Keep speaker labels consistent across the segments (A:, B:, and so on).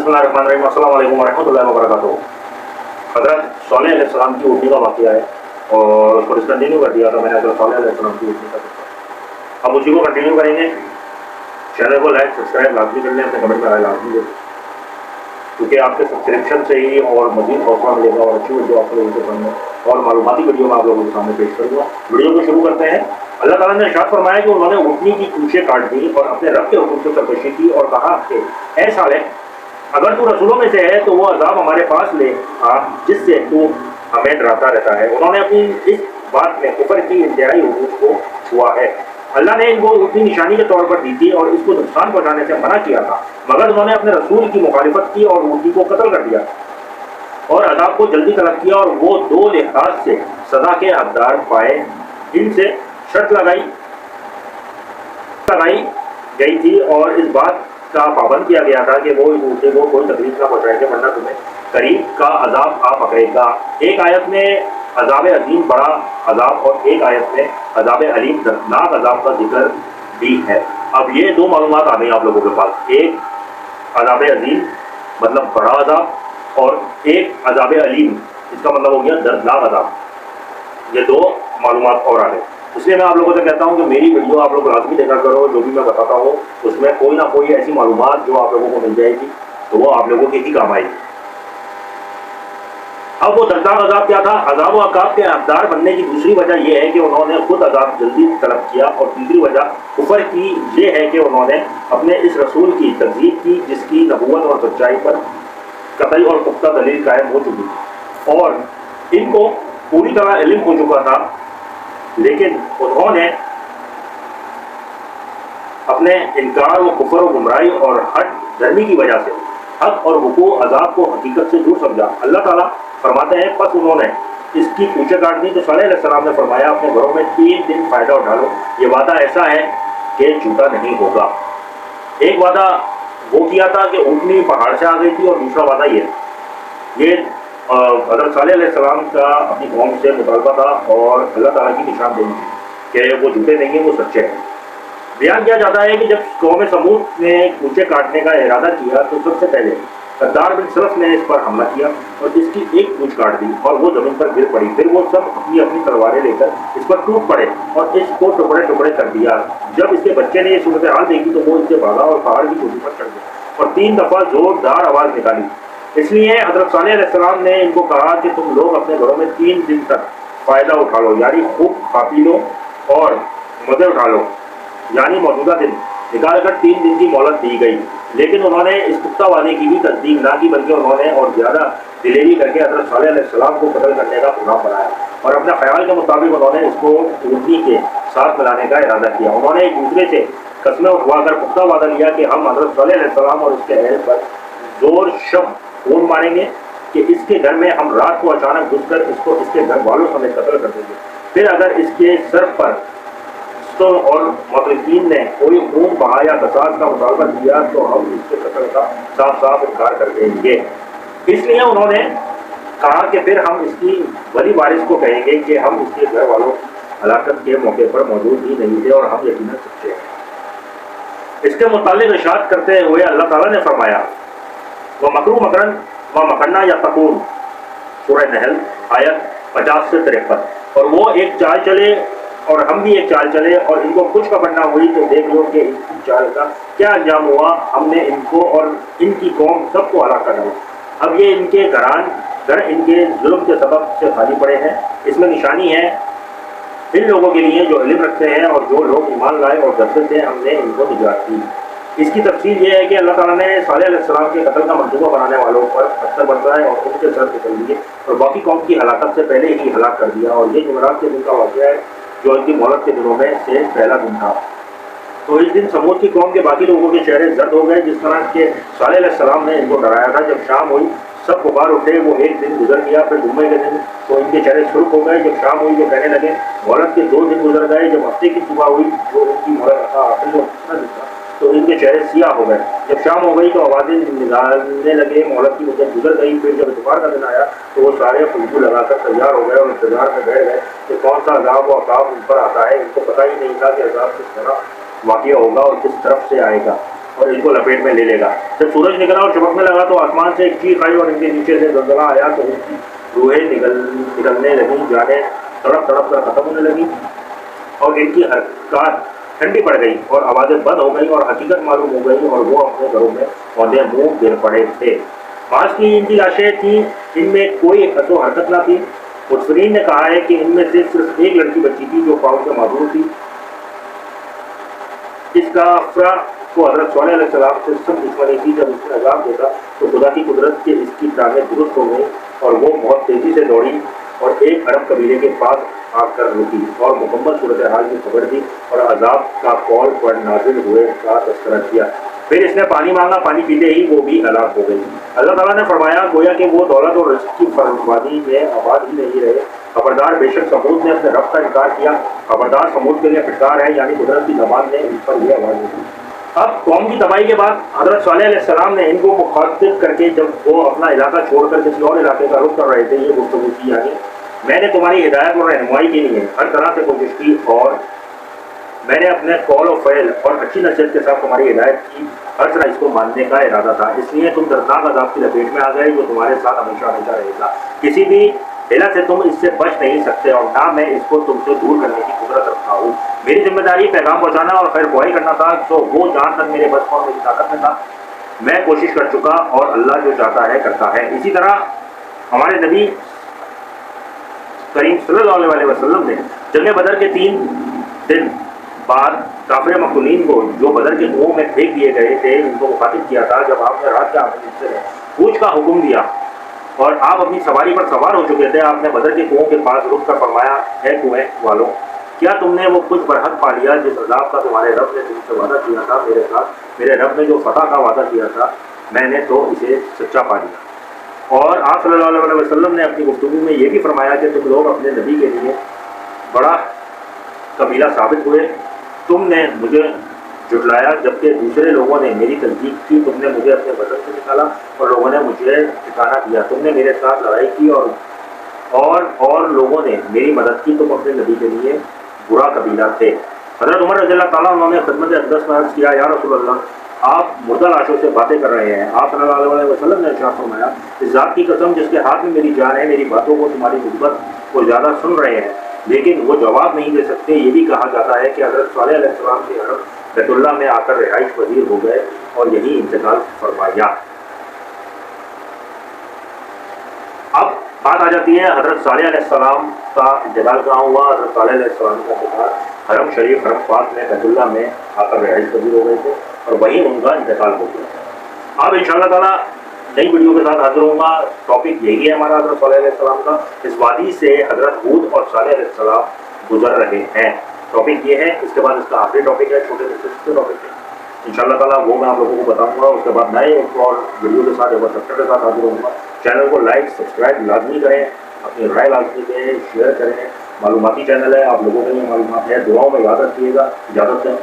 A: बिस्मिल्लाहिर्रहमानिर्रहीम, अस्सलाम वालेकुम वरहमतुल्लाहि वबरकातुहू। हज़रत सॉलेह अलैहिस्सलाम की ऊँटनी का वाक़या है और उसको डिसकंटिन्यू कर दिया था मैंने हज़रत सॉलेह अलैहिस्सलाम की ऊँटनी का। अब उसी को कंटिन्यू करेंगे। चैनल को लाइक सब्सक्राइब लाजमी कर लें, अपने कमेंट में राय लाजमी दें, क्योंकि आपके सब्सक्रिप्शन से ही और मज़ीद हौसला मिलेगा और अच्छी वीडियो आप लोगों को सामने और मालूमाती वीडियो में आप लोगों के सामने पेश करूँगा। वीडियो को शुरू करते हैं। अल्लाह ताला ने इरशाद फरमाया कि उन्होंने ऊँटनी की पूंछें काट दी और अपने रब के हुक्म से सरकशी की और कहा कि ऐ सालेह, अगर तू रसूलों में से है तो वो अजाब हमारे पास ले आ जिससे तू हमें डराता रहता है। उन्होंने अपनी इस बात में कुफर की इंतहाई हुकूक को छुआ है। अल्लाह ने इनको अपनी निशानी के तौर पर दी थी और इसको नुकसान पहुँचाने से मना किया था, मगर उन्होंने अपने रसूल की मुखालिफत की और ऊँटनी को कत्ल कर दिया और अजाब को जल्दी तलब किया और वो दो लिहाज से सजा के हकदार पाए। इनसे शर्त लगाई गई थी और इस बात का पाबंद किया गया था कि वो इस ऊँटे को कोई तकलीफ ना पहुँचाएंगे, वरना तुम्हें करीब का अजाब आ पकड़ेगा। एक आयत में अजाब अजीम बड़ा अजाब और एक आयत में अजाब अलीम दर्दनाक अजाब का जिक्र भी है। अब ये दो मालूमात आ गई आप लोगों के पास, एक अजाब अजीम मतलब बड़ा अजाब और एक अजाब अलीम, इसका मतलब हो गया दर्दनाक अजाब। ये दो मालूमात और आ गए। इसलिए मैं आप लोगों से कहता हूँ कि मेरी वीडियो आप लोग लाजमी देखा करो। जो भी मैं बताता हूँ उसमें कोई ना कोई ऐसी मालूमात जो आप लोगों को मिल जाएगी तो वो आप लोगों के ही काम आएगी। अब वो दर्दनाक अजाब क्या था? अजाब व अकाब के हकदार बनने की दूसरी वजह यह है कि उन्होंने खुद अजाब जल्दी तलब किया और तीसरी वजह कुफर की ये है कि उन्होंने अपने इस रसूल की तकज़ीब की जिसकी नबूवत और सच्चाई पर कतई और पुख्ता दलील कायम हो चुकी थी और इनको पूरी तरह इल्म हो चुका था, लेकिन उन्होंने अपने इनकार व कुफर व गुमराही और हट धर्मी की वजह से हक और हुकूक अजाब को हकीकत से दूर समझा। अल्लाह ताला फरमाते हैं, बस उन्होंने इसकी पूंछें काट दी तो सॉलेह अलैहिस्सलाम ने फरमाया, अपने घरों में 3 दिन फ़ायदा उठा लो। ये वादा ऐसा है कि झूठा नहीं होगा। एक वादा वो किया था कि ऊँटनी पहाड़ से आ गई थी और दूसरा वादा ये हज़रत सॉलेह अलैहिस्सलाम का अपनी कौम से मुतालबा था और अल्लाह ताला की निशानदेही थी कि वो झूठे नहीं हैं, वो सच्चे हैं। बयान किया जाता है कि जब कौम समूद ने पूंछें काटने का इरादा किया तो सबसे पहले कद्दार बिन सलफ ने इस पर हमला किया और इसकी एक पूंछ काट दी और वो जमीन पर गिर पड़ी। फिर वो सब अपनी अपनी तलवारें लेकर इस पर टूट पड़े और इसको टुकड़े टुकड़े कर दिया। जब इसके बच्चे ने ये सूरत हाल देखी तो वो इससे भागा और पहाड़ की चोटी पर चढ़ गया और 3 दफ़ा जोरदार आवाज़ निकाली। इसलिए हज़रत सॉलेह अलैहिस्सलाम ने इनको कहा कि तुम लोग अपने घरों में 3 दिन तक फ़ायदा उठा लो, यानी खूब खा पी लो और मज़े उठा लो, यानी मौजूदा दिन निकाल कर 3 दिन की मोहलत दी गई। लेकिन उन्होंने इस पुख्ता वादे की भी तस्दीक ना की, बल्कि उन्होंने और ज़्यादा दिलेरी करके हज़रत सॉलेह अलैहिस्सलाम को कत्ल करने का प्रोग्राम बनाया और अपने ख्याल के मुताबिक उन्होंने इसको ऊँटनी के साथ मिलाने का इरादा किया। उन्होंने एक दूसरे से कस्में उठवाकर पुख्ता वादा लिया कि हम हज़रत सॉलेह अलैहिस्सलाम और उसके अहल पर जोर शब खून मारेंगे कि इसके घर में हम रात को अचानक घुसकर इसको इसके घर वालों समेत कत्ल कर देंगे। फिर अगर इसके सर पर और मुतलकीन ने कोई खून बहा या कसास का मुतालबा किया तो हम इसके कत्ल का साफ साफ इनकार कर देंगे। इसलिए उन्होंने कहा कि फिर हम इसकी वली वारिस को कहेंगे कि हम इसके घर वालों हलाकत के मौके पर मौजूद ही नहीं थे और हम यकीनन सच्चे हैं। इसके मुतालिक इरशाद करते हुए अल्लाह ताला ने फरमाया, व मकरू मकरन व मकन्ना या तकून, सूरह नहल आयत 50 से 53। और वो एक चाल चले और हम भी एक चाल चले और इनको कुछ खबर ना हुई तो देख लो कि इनकी चाल का क्या अंजाम हुआ। हमने इनको और इनकी कौम सबको हलाक कर दिया। अब ये इनके घर इनके जुल्म के सबब से खाली पड़े हैं। इसमें निशानी है इन लोगों के लिए जो इल्म रखते हैं और जो लोग ईमान लाए और डरते थे, हमने इनको निजात दी। इसकी तफसील ये है कि अल्लाह ताला ने सॉलेह अलैहिस्सलाम के कत्ल का मंसूबा बनाने वालों पर पत्थर बरसाए और उनके सर निकल दिए और बाकी कौम की हलाकत से पहले ही हलाक कर दिया। और ये जुमेरात के दिन का वाक़या है जो इनकी मोहलत के दिनों में से पहला दिन था। तो इस दिन समूद की कौम के बाकी लोगों के चेहरे जर्द हो गए, जिस तरह के सॉलेह अलैहिस्सलाम ने इनको डराया था। जब शाम हुई सब पुकार उठे, वो एक दिन गुजर गया। फिर जुम्मे के दिन तो इनके चेहरे सुर्ख हो गए। जब शाम हुई जो कहने लगे। मोहलत के 2 दिन गुजर गए। जब हफ्ते की सुबह हुई जो इनकी मोहलत था आखिरी दिन था तो इनके चेहरे सियाह हो गए। जब शाम हो गई तो आवाज़ें निकालने लगे, मोहलत की मुद्दत गुजर गई। फिर जब इतवार का दिन आया तो वो सारे खुशबू लगाकर तैयार हो गए और इंतजार में बैठ गए कि कौन सा अजाब व अकाब उन पर आता है। इनको पता ही नहीं था कि अजाब किस तरह वाक़या होगा और किस तरफ से आएगा। और इनको लपेट में ले लेगा। जब सूरज निकला और चमकने लगा तो आसमान से एक चीख आई और इनके नीचे से जलजला आया तो इनकी रूहें निकलने लगी, जाने तड़प तड़प कर खत्म होने लगी और इनकी हरकत ठंडी पड़ गई और आवाज़ें बंद हो गई और हकीकत मालूम हो गई और वो अपने घरों में औंधे मुंह गिर पड़े थे। पास की इनकी लाशें थी, इनमें कोई हसो हरकत ना थी। मुफस्सिरीन ने कहा है कि इनमें से सिर्फ एक लड़की बची थी जो पाँव से माजूर थी। इसका अफरा को हज़रत सालेह अलैहिस्सलाम से सब दुश्मनी थी। जब उसने अज़ाब देखा तो खुदा की कुदरत से इसकी टांगें दुरुस्त हो गई और वो बहुत तेज़ी से दौड़ी और एक अरब कबीले के पास आकर रुकी और मुकम्मल सूरत हाल की खबर दी और अज़ाब का कौल पर नाजिल हुए का तज़किरा किया। फिर इसने पानी मांगा, पानी पीते ही वो भी हलाक हो गई। अल्लाह ताला ने फरमाया, गोया कि वो दौलत और रिज़्क़ की बर्बादी में आबाद ही नहीं रहे। खबरदार, बेशक समूद ने अपने रब का इनकार किया। खबरदार, समूद के लिए फिटकार है, यानी कुदरत की ज़बान ने इन पर यह आवाज़ दी। अब कौम की तबाही के बाद हज़रत सालेह अलैहिस्सलाम ने इनको मुखातिब करके जब वो अपना इलाका छोड़कर किसी और इलाके का रुख कर रहे थे, ये गुफ्तगू की, यानी मैंने तुम्हारी हिदायत और रहनुमाई के लिए हर तरह से कोशिश की और मैंने अपने कौल और फ़ैल और अच्छी नसीहत के साथ तुम्हारी हिदायत की। हर तरह इसको मानने का इरादा था, इसलिए तुम दर्दनाक अज़ाब की लपेट में आ गए जो तुम्हारे साथ हमेशा हमेशा रहेगा। किसी भी हिला से तुम इससे बच नहीं सकते और ना मैं इसको तुमसे दूर करने की कुदरत रखता हूँ। मेरी जिम्मेदारी पैगाम पहुँचाना और खैर ख्वाही करना था, तो वो जहाँ तक मेरे बस और मेरी ताकत में था मैं कोशिश कर चुका और अल्लाह जो चाहता है करता है। इसी तरह हमारे नबी करीम सल्लल्लाहु अलैहि वसल्लम ने जंग बदर के 3 दिन बाद काफिर मखदूमीन को जो बदर के कुओं में फेंक दिए गए थे उनको मुखातिब किया था। जब आपने रात के आखिरी हिस्से में कूच का हुक्म दिया और आप अपनी सवारी पर सवार हो चुके थे, आपने बदर के कुओं के पास रुक कर फरमाया, है कुएं वालों, क्या तुमने वो कुछ बरहक पा लिया जिस अज़ाब का तुम्हारे रब ने तुमसे वादा किया था मेरे साथ? मेरे रब ने जो फतह का वादा किया था मैंने तो इसे सच्चा पा लिया। और आप सल्लल्लाहु अलैहि वसल्लम ने अपनी गुफ्तगू में ये भी फरमाया कि तुम लोग अपने नबी के लिए बड़ा कबीला साबित हुए। तुमने मुझे जुटलाया जबकि दूसरे लोगों ने मेरी तस्दीक की। तुमने मुझे अपने वतन से निकाला और लोगों ने मुझे ठिकाना दिया। तुमने मेरे साथ लड़ाई की और लोगों ने मेरी मदद की। तुम अपने नबी के लिए बुरा कबीला थे। हज़रत उमर रज़ियल्लाहु ताला अन्हु ने खिदमत अक़दस में अर्ज़ किया, या रसूल अल्लाह, आप मुर्दा लाशों से बातें कर रहे हैं। आप सल्लल्लाहु अलैहि वसल्लम ने इरशाद फरमाया, इस ज़ात की कसम जिसके हाथ में मेरी जान है, मेरी बातों को तुम्हारी मुहब्बत को ज़्यादा सुन रहे हैं लेकिन वो जवाब नहीं दे सकते। ये भी कहा जाता है कि हज़रत सालेह अलैहिस्सलाम के अरब बैतुल्लाह में आकर रिहाइश पजीर हो गए और यही इंतकाल फरमाया। अब बात आ जाती है हज़रत सालेह अलैहिस्सलाम का इंतकाल कहाँ हुआ। हज़रत सालेह अलैहिस्सलाम का इंतकाल हरम शरीफ हरम पाक में बैतुल्लाह में आकर रिहाइश पजीर हो गए थे और वहीं उनका इंतकाल हो गया। अब इंशाअल्लाह ताला नई वीडियो के साथ हाजिर होऊंगा। टॉपिक यही है हमारा हज़रत सालेह अलैहिस्सलाम का। इस वादी से हज़रत हूद और सालेह अलैहिस्सलाम गुजर रहे हैं। टॉपिक ये है। इसके बाद इसका आखिरी टॉपिक है, छोटे से टॉपिक है इंशाअल्लाह ताला, वो मैं आप लोगों को बताऊंगा। उसके बाद नए एक और वीडियो के साथ एक सब्सक्राइब के साथ हाजिर होऊंगा। चैनल को लाइक सब्सक्राइब लाजमी करें, अपनी राय लाजमी दें, शेयर करें। मालूमाती चैनल है, आप लोगों के लिए मालूमात है। दुआओं में याद रखिएगा। इजाज़त दें,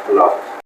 A: अल्लाह हाफ़िज़।